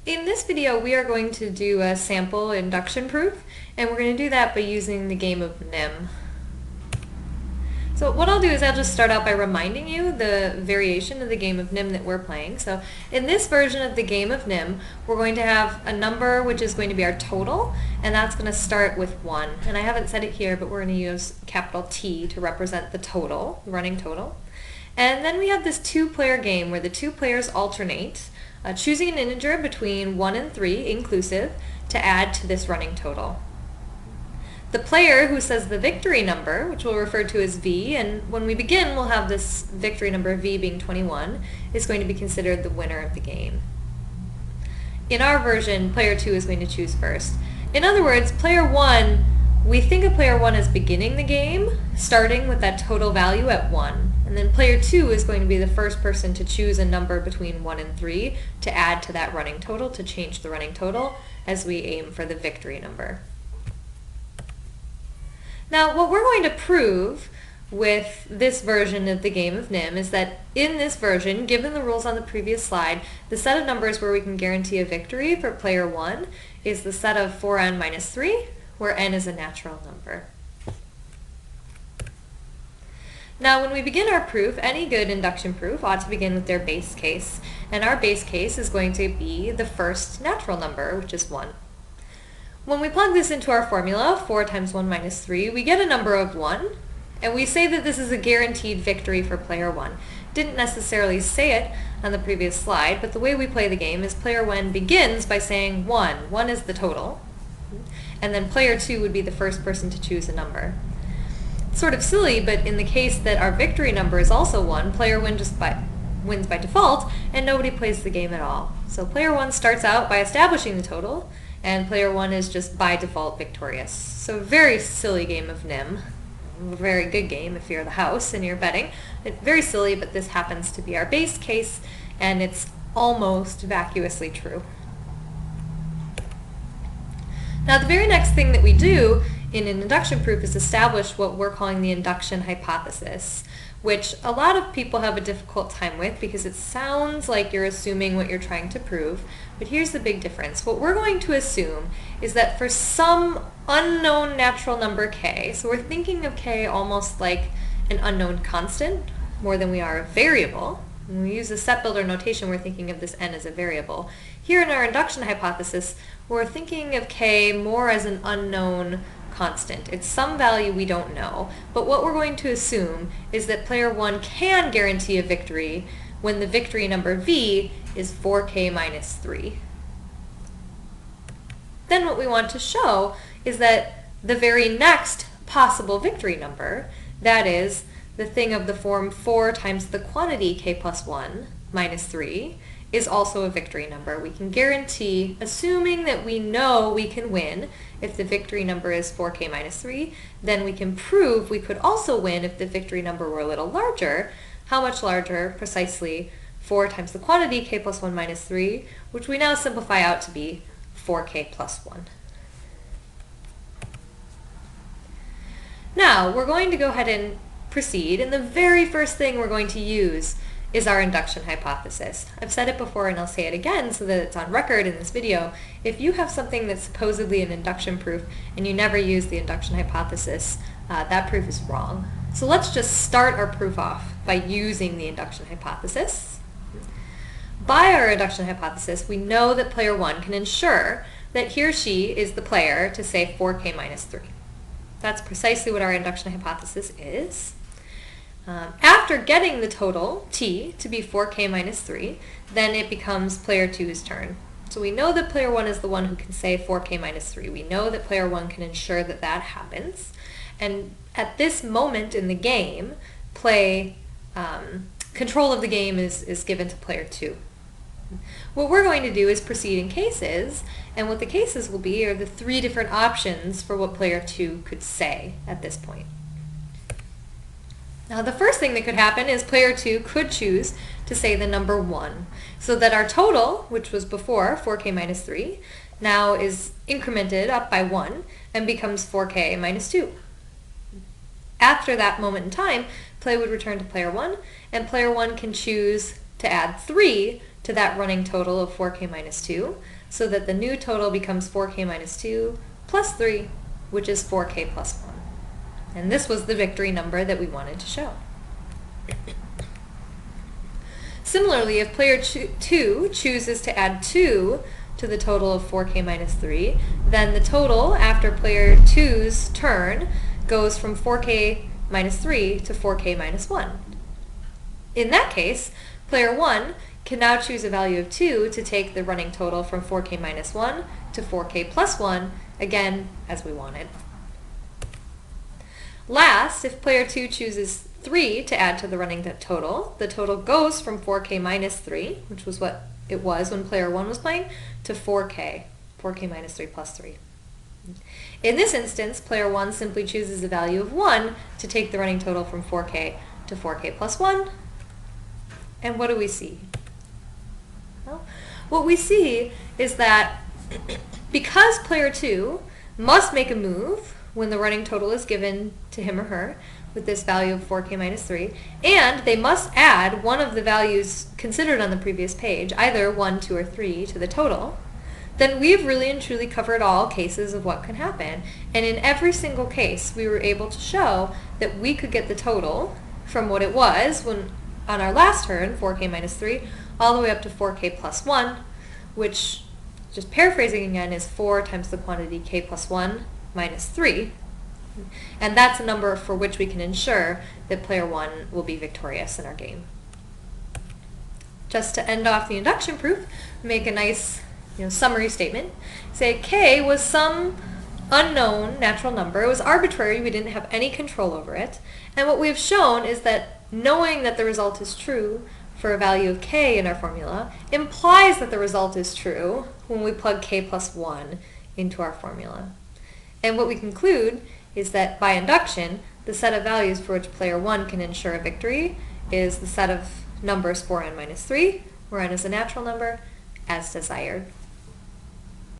In this video, we are going to do a sample induction proof, and we're going to do that by using the Game of Nim. So what I'll do is I'll just start out by reminding you the variation of the Game of Nim that we're playing. So in this version of the Game of Nim, we're going to have a number which is going to be our total, and that's going to start with 1. And I haven't said it here, but we're going to use capital T to represent the total, the running total. And then we have this two-player game where the two players alternate, choosing an integer between 1 and 3 inclusive to add to this running total. The player who says the victory number, which we'll refer to as V, and when we begin we'll have this victory number V being 21, is going to be considered the winner of the game. In our version, player 2 is going to choose first. In other words, player 1, we think of player 1 as beginning the game, starting with that total value at 1. And then player 2 is going to be the first person to choose a number between 1 and 3 to add to that running total, to change the running total as we aim for the victory number. Now, what we're going to prove with this version of the Game of Nim is that in this version, given the rules on the previous slide, the set of numbers where we can guarantee a victory for player 1 is the set of 4n minus 3, where n is a natural number. Now, when we begin our proof, any good induction proof ought to begin with their base case, and our base case is going to be the first natural number, which is 1. When we plug this into our formula, 4 times 1 minus 3, we get a number of 1, and we say that this is a guaranteed victory for player 1. Didn't necessarily say it on the previous slide, but the way we play the game is player 1 begins by saying 1. 1 is the total, and then player 2 would be the first person to choose a number. It's sort of silly, but in the case that our victory number is also 1, player 1 just wins by default, and nobody plays the game at all. So player 1 starts out by establishing the total, and player 1 is just by default victorious. So a very silly game of Nim. A very good game if you're the house and you're betting. It's very silly, but this happens to be our base case, and it's almost vacuously true. Now the very next thing that we do in an induction proof is establish what we're calling the induction hypothesis, which a lot of people have a difficult time with because it sounds like you're assuming what you're trying to prove, but here's the big difference. What we're going to assume is that for some unknown natural number k, so we're thinking of k almost like an unknown constant more than we are a variable. When we use the set builder notation, we're thinking of this n as a variable. Here in our induction hypothesis, we're thinking of k more as an unknown constant. It's some value we don't know, but what we're going to assume is that player 1 can guarantee a victory when the victory number v is 4k minus 3. Then what we want to show is that the very next possible victory number, that is, the thing of the form 4 times the quantity k plus 1 minus 3, is also a victory number. We can guarantee, assuming that we know we can win if the victory number is 4k minus 3, then we can prove we could also win if the victory number were a little larger. How much larger? Precisely 4 times the quantity k plus 1 minus 3, which we now simplify out to be 4k plus 1. Now, we're going to go ahead and proceed, and the very first thing we're going to use is our induction hypothesis. I've said it before and I'll say it again so that it's on record in this video. If you have something that's supposedly an induction proof and you never use the induction hypothesis, that proof is wrong. So let's just start our proof off by using the induction hypothesis. By our induction hypothesis, we know that player 1 can ensure that he or she is the player to say 4k minus 3. That's precisely what our induction hypothesis is. After getting the total, t, to be 4k minus 3, then it becomes player 2's turn. So we know that player 1 is the one who can say 4k minus 3. We know that player 1 can ensure that that happens. And at this moment in the game, control of the game is given to player 2. What we're going to do is proceed in cases, and what the cases will be are the 3 different options for what player 2 could say at this point. Now the first thing that could happen is player 2 could choose to say the number 1, so that our total, which was before 4k minus 3, now is incremented up by 1 and becomes 4k minus 2. After that moment in time, play would return to player 1, and player 1 can choose to add 3 to to that running total of 4k minus 2, so that the new total becomes 4k minus 2 plus 3, which is 4k plus 1. And this was the victory number that we wanted to show. Similarly, if player 2 chooses to add 2 to the total of 4k minus 3, then the total after player 2's turn goes from 4k minus 3 to 4k minus 1. In that case, player 1 can now choose a value of 2 to take the running total from 4k minus 1 to 4k plus 1, again, as we wanted. Last, if player 2 chooses 3 to add to the running total, the total goes from 4k minus 3, which was what it was when player 1 was playing, to 4k minus 3 plus 3. In this instance, player 1 simply chooses a value of 1 to take the running total from 4k to 4k plus 1. And what do we see? Well, what we see is that because player 2 must make a move when the running total is given to him or her with this value of 4k minus 3, and they must add one of the values considered on the previous page, either 1, 2, or 3, to the total, then we've really and truly covered all cases of what can happen. And in every single case, we were able to show that we could get the total from what it was when on our last turn, 4k minus 3, all the way up to 4k plus 1, which, just paraphrasing again, is 4 times the quantity k plus 1 minus 3. And that's a number for which we can ensure that player 1 will be victorious in our game. Just to end off the induction proof, make a nice summary statement. Say k was some unknown natural number. It was arbitrary. We didn't have any control over it. And what we have shown is that knowing that the result is true for a value of k in our formula implies that the result is true when we plug k plus 1 into our formula. And what we conclude is that by induction, the set of values for which player 1 can ensure a victory is the set of numbers 4n minus 3, where n is a natural number, as desired.